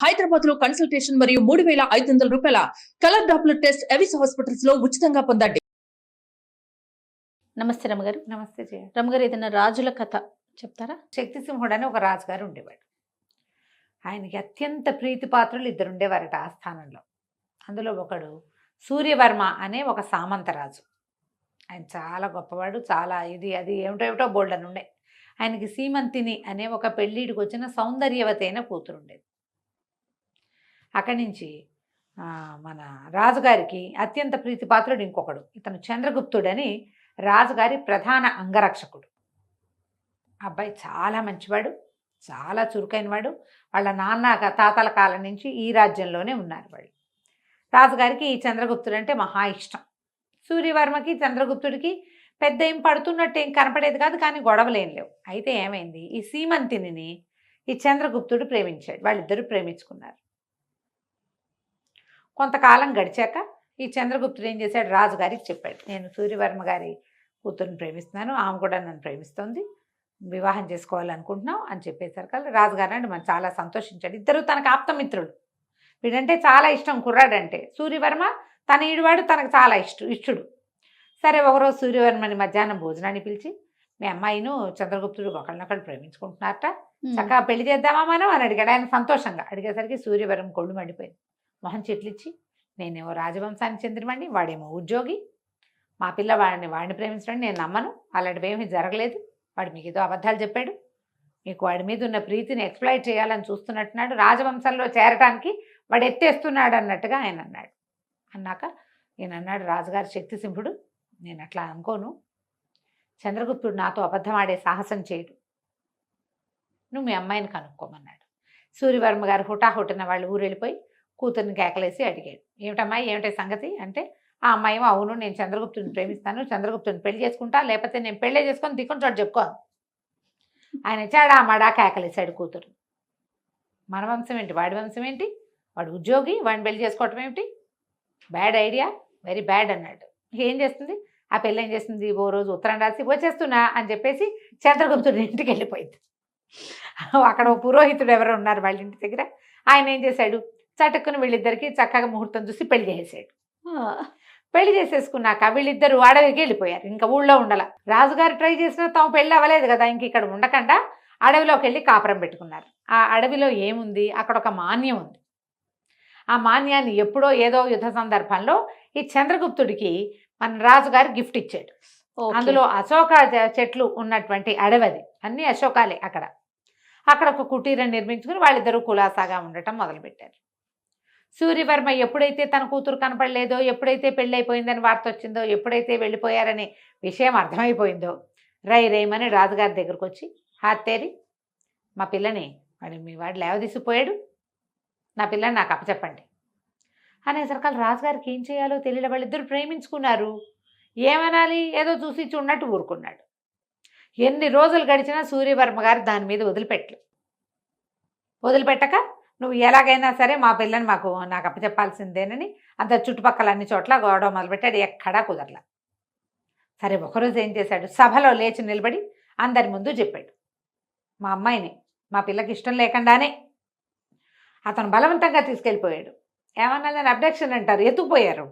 హైదరాబాద్ లో కన్సల్టేషన్ మరియు 3,500 రూపాయల colour Doppler test Avis hospitals లో ఉచితంగా పొందండి. నమస్తే రమగారు. నమస్తే జయ. రమగారు, ఏదైనా రాజుల కథ చెప్తారా? శక్తిసింహుడు అని ఒక రాజుగారు ఉండేవాడు. ఆయనకి అత్యంత ప్రీతిపాత్రులు ఇద్దరు ఉండేవారట ఆ స్థానంలో. అందులో ఒకడు సూర్యవర్మ అనే ఒక సామంతరాజు. ఆయన చాలా గొప్పవాడు, చాలా ఇది అది ఏమిటో బోల్డ్ అని ఉండే. ఆయనకి సీమంతిని అనే ఒక పెళ్ళిడికి వచ్చిన సౌందర్యవతి అయిన కూతురు ఉండేది. అక్కడి నుంచి మన రాజుగారికి అత్యంత ప్రీతిపాత్రుడు ఇంకొకడు, ఇతను చంద్రగుప్తుడని రాజుగారి ప్రధాన అంగరక్షకుడు. అబ్బాయి చాలా మంచివాడు, చాలా చురుకైనవాడు. వాళ్ళ నాన్న తాతల కాలం నుంచి ఈ రాజ్యంలోనే ఉన్నారు వాళ్ళు. రాజుగారికి ఈ చంద్రగుప్తుడు అంటే మహా ఇష్టం. సూర్యవర్మకి చంద్రగుప్తుడికి పెద్ద ఏం పడుతున్నట్టు ఏం కనపడేది కాదు, కానీ గొడవలేం లేవు. అయితే ఏమైంది, ఈ సీమంతిని ఈ చంద్రగుప్తుడు ప్రేమించాడు. వాళ్ళిద్దరూ ప్రేమించుకున్నారు. కొంతకాలం గడిచాక ఈ చంద్రగుప్తుడు ఏం చేశాడు, రాజుగారికి చెప్పాడు, నేను సూర్యవర్మ గారి కూతురుని ప్రేమిస్తున్నాను, ఆమె కూడా నన్ను ప్రేమిస్తోంది, వివాహం చేసుకోవాలనుకుంటున్నాం అని చెప్పేసరికి రాజుగారు అంటే మనం చాలా సంతోషించాడు. ఇద్దరు తనకు ఆప్తమిత్రులు. వీడంటే చాలా ఇష్టం, కుర్రాడంటే. సూర్యవర్మ తన ఈడువాడు, తనకు చాలా ఇష్టడు. సరే, ఒకరోజు సూర్యవర్మని మధ్యాహ్నం భోజనాన్ని పిలిచి, మీ అమ్మాయిను చంద్రగుప్తుడు ఒకళ్ళనొకళ్ళు ప్రేమించుకుంటున్నారట, చక్కగా పెళ్లి చేద్దామా మనం అని అడిగాడు. ఆయన సంతోషంగా అడిగేసరికి సూర్యవర్మ కొళ్ళు మండిపోయింది. మొహం చెట్లిచ్చి, నేనేమో రాజవంశానికి చెందినవాడిని, వాడేమో ఉద్యోగి, మా పిల్ల వాడిని ప్రేమించడం నేను నమ్మను, అలాంటివి ఏమీ జరగలేదు, వాడు మీకు ఏదో అబద్ధాలు చెప్పాడు, మీకు వాడి మీద ఉన్న ప్రీతిని ఎక్స్ప్లాయిట్ చేయాలని చూస్తున్నట్టున్నాడు, రాజవంశంలో చేరటానికి వాడు ఎత్తేస్తున్నాడు అన్నట్టుగా ఆయన అన్నాడు. అన్నాక ఈయన అన్నాడు, రాజుగారి శక్తిసింహుడు, నేను అట్లా అనుకోను, చంద్రగుప్తుడు నాతో అబద్ధం ఆడే సాహసం చేయడు, నువ్వు మీ అమ్మాయిని కనుక్కోమన్నాడు. సూర్యవర్మ గారు హుటాహుటిన వాళ్ళు ఊరు వెళ్ళిపోయి కూతుర్ని కేకలేసి అడిగాడు, ఏమిటమ్మాయి ఏమిటి సంగతి అంటే, ఆ అమ్మాయి అవును, నేను చంద్రగుప్తుని ప్రేమిస్తాను, చంద్రగుప్తుని పెళ్లి చేసుకుంటా, లేకపోతే నేను పెళ్ళే చేసుకొని దిక్కుని చోటు చెప్పుకోను. ఆయన చాడా మడా కేకలేసాడు కూతురు. మన వంశం ఏంటి, వాడి వంశం ఏంటి, వాడు ఉద్యోగి, వాడిని పెళ్లి చేసుకోవటం ఏమిటి, బ్యాడ్ ఐడియా, వెరీ బ్యాడ్ అన్నాడు. ఏం చేస్తుంది ఆ పెళ్ళి, ఏం చేస్తుంది, ఓ రోజు ఉత్తరం రాసి వచ్చేస్తున్నా అని చెప్పేసి చంద్రగుప్తుడి ఇంటికి వెళ్ళిపోయింది. అక్కడ ఓ పురోహితుడు ఎవరో ఉన్నారు వాళ్ళ ఇంటి దగ్గర. ఆయన ఏం చేశాడు, చటుక్కుని వీళ్ళిద్దరికి చక్కగా ముహూర్తం చూసి పెళ్లి చేసేసాడు. పెళ్లి చేసేసుకున్నాక వీళ్ళిద్దరు అడవికి వెళ్ళిపోయారు, ఇంకా ఊళ్ళో ఉండాల. రాజుగారు ట్రై చేసినా తాము పెళ్ళి అవ్వలేదు కదా, ఇంక ఇక్కడ ఉండకుండా అడవిలోకి వెళ్ళి కాపురం పెట్టుకున్నారు. ఆ అడవిలో ఏముంది, అక్కడ ఒక మాన్యం ఉంది. ఆ మాన్యాన్ని ఎప్పుడో ఏదో యుద్ధ సందర్భంలో ఈ చంద్రగుప్తుడికి మన రాజుగారు గిఫ్ట్ ఇచ్చాడు. అందులో అశోక చెట్లు ఉన్నటువంటి అడవి, అన్ని అశోకాలే. అక్కడ ఒక కుటీరం నిర్మించుకుని వాళ్ళిద్దరూ కులాసాగా ఉండటం మొదలుపెట్టారు. సూర్యవర్మ ఎప్పుడైతే తన కూతురు కనపడలేదో, ఎప్పుడైతే పెళ్ళైపోయిందని వార్త వచ్చిందో, ఎప్పుడైతే వెళ్ళిపోయారనే విషయం అర్థమైపోయిందో, రైమని రాజుగారి దగ్గరకు వచ్చి, హాత్తేరి మా పిల్లని మీ వాడు లేవదీసిపోయాడు, నా పిల్లని నాకు అప్పచెప్పండి అనేసరికి రాజుగారికి ఏం చేయాలో తెలియదు. వాళ్ళిద్దరూ ప్రేమించుకున్నారు, ఏమనాలి, ఏదో చూసి చూడనట్టు ఊరుకున్నాడు. ఎన్ని రోజులు గడిచినా సూర్యవర్మ గారు దాని మీద వదిలిపెట్టక నువ్వు ఎలాగైనా సరే మా పిల్లని నాకు అప్పచెప్పాల్సిందేనని అంత చుట్టుపక్కల అన్ని చోట్ల గొడవ మొదలుపెట్టాడు, ఎక్కడా కుదరలా. సరే, ఒకరోజు ఏం చేశాడు, సభలో లేచి నిలబడి అందరి ముందు చెప్పాడు, మా అమ్మాయిని మా పిల్లకి ఇష్టం లేకుండానే అతను బలవంతంగా తీసుకెళ్ళిపోయాడు. ఏమన్నా దాన్ని అబ్డక్షన్ అంటారు, ఎత్తుకుపోయారు,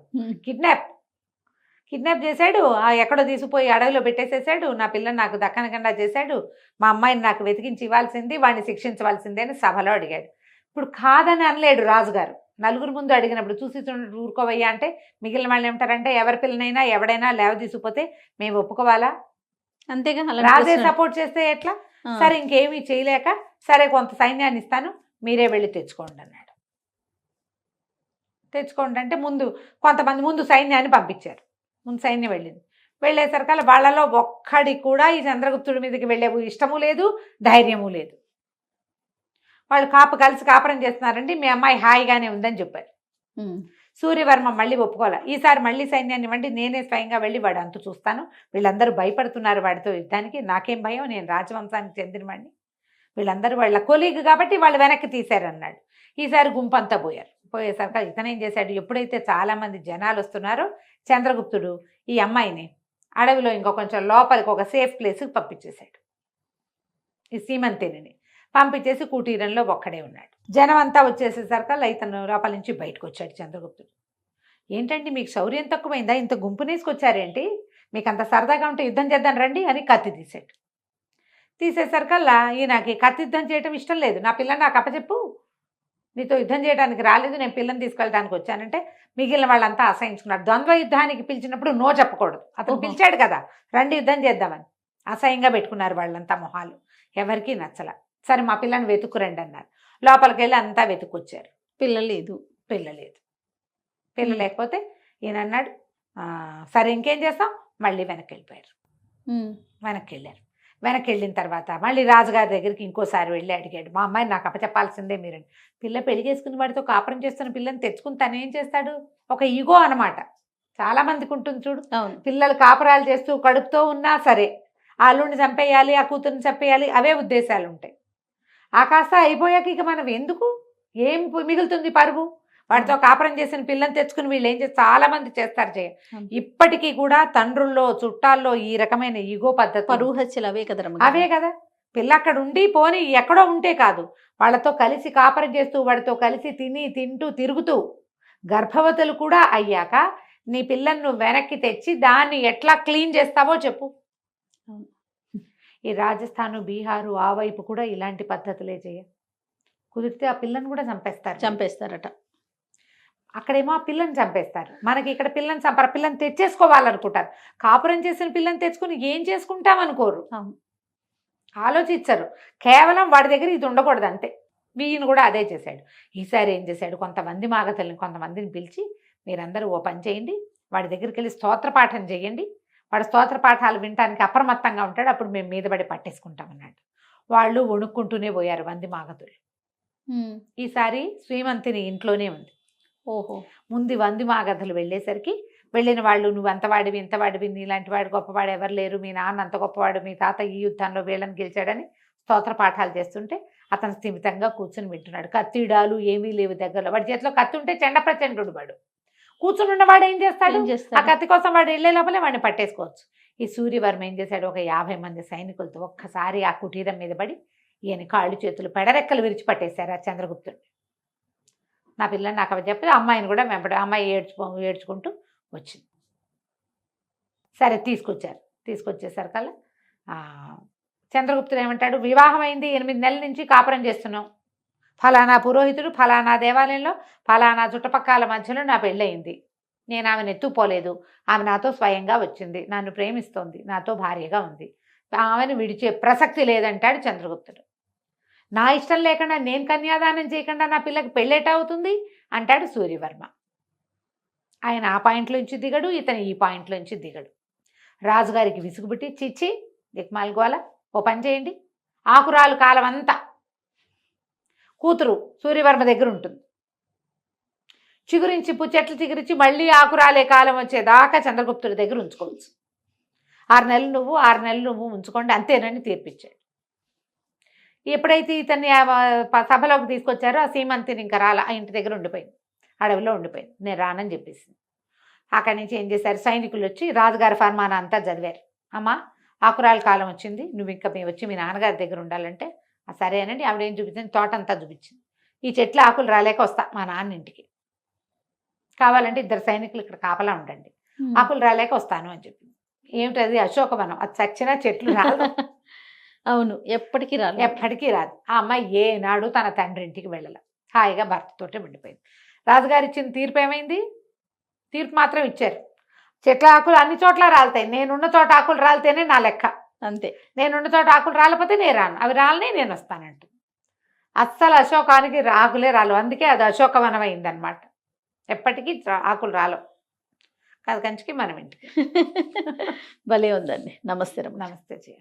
కిడ్నాప్ చేశాడు, ఎక్కడో తీసుకుపోయి అడవిలో పెట్టేసేసాడు, నా పిల్లని నాకు దక్కనకుండా చేశాడు, మా అమ్మాయిని నాకు వెతికించి ఇవ్వాల్సింది, వాడిని శిక్షించవలసిందే అని సభలో అడిగాడు. ఇప్పుడు కాదని అనలేడు రాజుగారు. నలుగురు ముందు అడిగినప్పుడు చూసి ఊరుకోవయ్యా అంటే మిగిలిన వాళ్ళు ఏమంటారంటే, ఎవరి పిల్లనైనా ఎవడైనా లేవ తీసుకుపోతే మేము ఒప్పుకోవాలా, అంతేగా, రాజే సపోర్ట్ చేస్తే ఎట్లా, సరే ఇంకేమీ చేయలేక, సరే కొంత సైన్యాన్ని ఇస్తాను, మీరే వెళ్ళి తెచ్చుకోండి అన్నాడు. తెచ్చుకోండి అంటే కొంతమంది ముందు సైన్యాన్ని పంపించారు. ముందు సైన్యం వెళ్ళేసరికల్లా వాళ్ళలో ఒక్కడి కూడా ఈ చంద్రగుప్తుడి మీదకి వెళ్ళే ఇష్టము లేదు, ధైర్యము లేదు. వాళ్ళు కలిసి కాపురం చేస్తున్నారండి, మీ అమ్మాయి హాయిగానే ఉందని చెప్పారు. సూర్యవర్మ మళ్ళీ ఒప్పుకోవాలి, ఈసారి మళ్ళీ సైన్యాన్ని ఇవ్వండి, నేనే స్వయంగా వెళ్ళి వాడు అంతు చూస్తాను, వీళ్ళందరూ భయపడుతున్నారు వాడితో యుద్ధానికి, నాకేం భయం, నేను రాజవంశానికి చెందినవాడిని, వీళ్ళందరూ వాళ్ళ కొలీగ్ కాబట్టి వాళ్ళు వెనక్కి తీశారన్నాడు. ఈసారి గుంపంతా పోయేసరికి ఇతనేం చేశాడు, ఎప్పుడైతే చాలామంది జనాలు వస్తున్నారో చంద్రగుప్తుడు ఈ అమ్మాయిని అడవిలో ఇంకో కొంచెం లోపలికి ఒక సేఫ్ ప్లేస్కి పంపించేశాడు. ఈ సీమంతిని పంపించేసి కుటీరంలో ఒక్కడే ఉన్నాడు. జనం అంతా వచ్చేసేసరికల్లా ఇతను లోపల నుంచి బయటకు వచ్చాడు చంద్రగుప్తుడు. ఏంటండి మీకు శౌర్యం తక్కువైందా, ఇంత గుంపునేసుకొచ్చారేంటి, మీకు అంత సరదాగా ఉంటే యుద్ధం చేద్దాం రండి అని కత్తి తీసాడు. తీసేసరికల్లా ఈయనకి కత్తి యుద్ధం చేయడం ఇష్టం లేదు. నా పిల్లని నాకు అప్పచెప్పు, నీతో యుద్ధం చేయడానికి రాలేదు, నేను పిల్లని తీసుకెళ్ళడానికి వచ్చానంటే మిగిలిన వాళ్ళంతా అసహించుకున్నారు. ద్వంద్వ యుద్ధానికి పిలిచినప్పుడు నో చెప్పకూడదు. అతను పిలిచాడు కదా రండి యుద్ధం చేద్దామని, అసహ్యంగా పెట్టుకున్నారు వాళ్ళంతా మొహాలు, ఎవరికీ నచ్చల. సరే మా పిల్లని వెతుక్కురండి అన్నారు. లోపలికి వెళ్ళి అంతా వెతుక్కొచ్చారు. పిల్ల లేదు. పిల్ల లేకపోతే ఈయన అన్నాడు సరే ఇంకేం చేస్తాం, మళ్ళీ వెనక్కి వెళ్ళిపోయారు. వెనక్కి వెళ్ళిన తర్వాత మళ్ళీ రాజుగారి దగ్గరికి ఇంకోసారి వెళ్ళి అడిగాడు, మా అమ్మాయిని నాకు అప్పచెప్పాల్సిందే మీరండి. పిల్ల పెళ్లి చేసుకుని వాడితో కాపురం చేస్తున్న పిల్లని తెచ్చుకుని తను ఏం చేస్తాడు, ఒక ఈగో అనమాట. చాలా మందికి ఉంటుంది చూడు, పిల్లలు కాపురాలు చేస్తూ కడుపుతో ఉన్నా సరే ఆ అల్లుడిని చంపేయాలి, ఆ కూతుర్ని చంపేయాలి, అవే ఉద్దేశాలు ఉంటాయి. ఆ కాస్త అయిపోయాక ఇక మనం ఎందుకు, ఏం మిగులుతుంది పరుగు, వాడితో కాపురం చేసిన పిల్లని తెచ్చుకుని వీళ్ళు ఏం చేస్తారు, చాలా మంది చేస్తారు చేయ. ఇప్పటికీ కూడా తండ్రుల్లో చుట్టాల్లో ఈ రకమైన ఈగో పద్ధతి, పరువు హత్యలు అవే కదా. అవే కదా. పిల్ల అక్కడ ఉండి పోని ఎక్కడో ఉంటే కాదు, వాళ్ళతో కలిసి కాపురం చేస్తూ వాడితో కలిసి తింటూ తిరుగుతూ గర్భవతులు కూడా అయ్యాక నీ పిల్లని నువ్వు వెనక్కి తెచ్చి దాన్ని ఎట్లా క్లీన్ చేస్తావో చెప్పు. ఈ రాజస్థాను, బీహారు ఆ వైపు కూడా ఇలాంటి పద్ధతులే చేయ. కుదిరితే ఆ పిల్లని కూడా చంపేస్తారట. అక్కడేమో ఆ పిల్లని చంపేస్తారు, మనకి ఇక్కడ పిల్లని చంపారు, పిల్లని తెచ్చేసుకోవాలనుకుంటారు. కాపురం చేసిన పిల్లని తెచ్చుకుని ఏం చేసుకుంటాం అనుకోరు, ఆలోచించరు. కేవలం వాడి దగ్గర ఇది ఉండకూడదు అంతే. ఈయన కూడా అదే చేశాడు. ఈసారి ఏం చేశాడు, కొంతమందిని పిలిచి మీరందరూ ఓ పని చేయండి, వాడి దగ్గరికి వెళ్ళి స్తోత్ర పాఠం చేయండి, వాడు స్తోత్ర పాఠాలు వినటానికి అప్రమత్తంగా ఉంటాడు, అప్పుడు మేము మీద పడి పట్టేసుకుంటామన్నాడు. వాళ్ళు వణుక్కుంటూనే పోయారు వంది మాగతులు. ఈసారి శ్రీమంతిని ఇంట్లోనే ఉంది. ముందు వంది మాగధులు వెళ్ళేసరికి వెళ్ళిన వాళ్ళు నువ్వు అంతవాడివి ఇంతవాడివి, నీలాంటి వాడు గొప్పవాడు ఎవరు లేరు, మీ నాన్న అంత గొప్పవాడు, మీ తాత ఈ యుద్ధంలో వీళ్ళని గెలిచాడని స్తోత్ర పాఠాలు చేస్తుంటే అతను స్థిమితంగా కూర్చుని వింటున్నాడు. కత్తిడాలు ఏమీ లేవు దగ్గరలో, వాడి చేతిలో కత్తి ఉంటే చెండ ప్రచండు వాడు. కూర్చుని ఉన్నవాడు ఏం చేస్తాడు, ఆ కత్తి కోసం వాడు వెళ్ళే లోపలే వాడిని పట్టేసుకోవచ్చు. ఈ సూర్యవర్మ ఏం చేశాడు, ఒక 50 మంది సైనికులతో ఒక్కసారి ఆ కుటీరం మీద పడి ఈయన కాళ్ళు చేతులు పెడరెక్కలు విరిచి పట్టేశారు ఆ చంద్రగుప్తుడు. నా పిల్లని నాకు చెప్పి అమ్మాయిని కూడా అమ్మాయి ఏడ్చుకుంటూ వచ్చింది. సరే తీసుకొచ్చేసరికల్లా చంద్రగుప్తుడు ఏమంటాడు, వివాహం అయింది, 8 నెలల నుంచి కాపురం చేస్తున్నాం, ఫలానా పురోహితుడు ఫలానా దేవాలయంలో ఫలానా చుట్టుపక్కల మధ్యలో నా పెళ్ళయింది, నేను ఆమెను ఎత్తుపోలేదు, ఆమె నాతో స్వయంగా వచ్చింది, నన్ను ప్రేమిస్తోంది, నాతో భార్యగా ఉంది, ఆమెను విడిచే ప్రసక్తి లేదంటాడు చంద్రగుప్తుడు. నా ఇష్టం లేకుండా నేను కన్యాదానం చేయకుండా నా పిల్లకి పెళ్ళేట అవుతుంది అంటాడు సూర్యవర్మ. ఆయన ఆ పాయింట్లోంచి దిగడు, ఇతను ఈ పాయింట్లోంచి దిగడు. రాజుగారికి విసుగుబుట్టి చిచ్చి దిక్మాల్గోల, ఓ పని చేయండి, ఆకురాలు కాలం అంతా కూతురు సూర్యవర్మ దగ్గర ఉంటుంది, చిగురించి చెట్లు చిగురించి మళ్ళీ ఆకురాలే కాలం వచ్చేదాకా చంద్రగుప్తుడి దగ్గర ఉంచుకోవచ్చు, 6 నెలలు నువ్వు 6 నెలలు నువ్వు ఉంచుకోండి అంతేనని తీర్పిచ్చాడు. ఎప్పుడైతే ఇతన్ని సభలోకి తీసుకొచ్చారో ఆ సీమంతిని ఇంకా రాల, ఆ ఇంటి దగ్గర ఉండిపోయింది, అడవిలో ఉండిపోయింది, నేను రానని చెప్పేసింది. అక్కడి నుంచి ఏం చేశారు, సైనికులు వచ్చి రాజుగారి ఫర్మానా అంతా చదివారు. అమ్మ ఆకురాల కాలం వచ్చింది, నువ్వు ఇంకా వచ్చి మీ నాన్నగారి దగ్గర ఉండాలంటే సరే అనండి. ఆవిడ ఏం చూపించింది, తోటంతా చూపించింది, ఈ చెట్ల ఆకులు రాలేక వస్తా మా నాన్న ఇంటికి, కావాలంటే 2 సైనికులు ఇక్కడ కాపలా ఉండండి, ఆకులు రాలేక వస్తాను అని చెప్పింది. ఏమిటది, అశోకవనం, అది చచ్చినా చెట్లు రాదు. అవును, ఎప్పటికీ రాదు. ఆ అమ్మాయి ఏనాడు తన తండ్రి ఇంటికి వెళ్ళాల, హాయిగా భర్తతోటే ఉండిపోయింది. రాజుగారు ఇచ్చిన తీర్పు ఏమైంది, తీర్పు మాత్రం ఇచ్చారు, చెట్ల ఆకులు అన్ని చోట్ల రాలుతాయి, నేనున్న చోట ఆకులు రాలితేనే నా లెక్క, అంతే, నేనున్న చోట ఆకులు రాలిపోతే నేను రాను, అవి రాలని నేను వస్తానంటు. అస్సలు అశోకానికి ఆకులే రాలు, అందుకే అది అశోకవనం అయిందనమాట. ఎప్పటికీ ఆకులు రాలవు, కాదు కంచికి మనం ఇంటికి. భలే ఉందండి. నమస్తే. నమస్తే.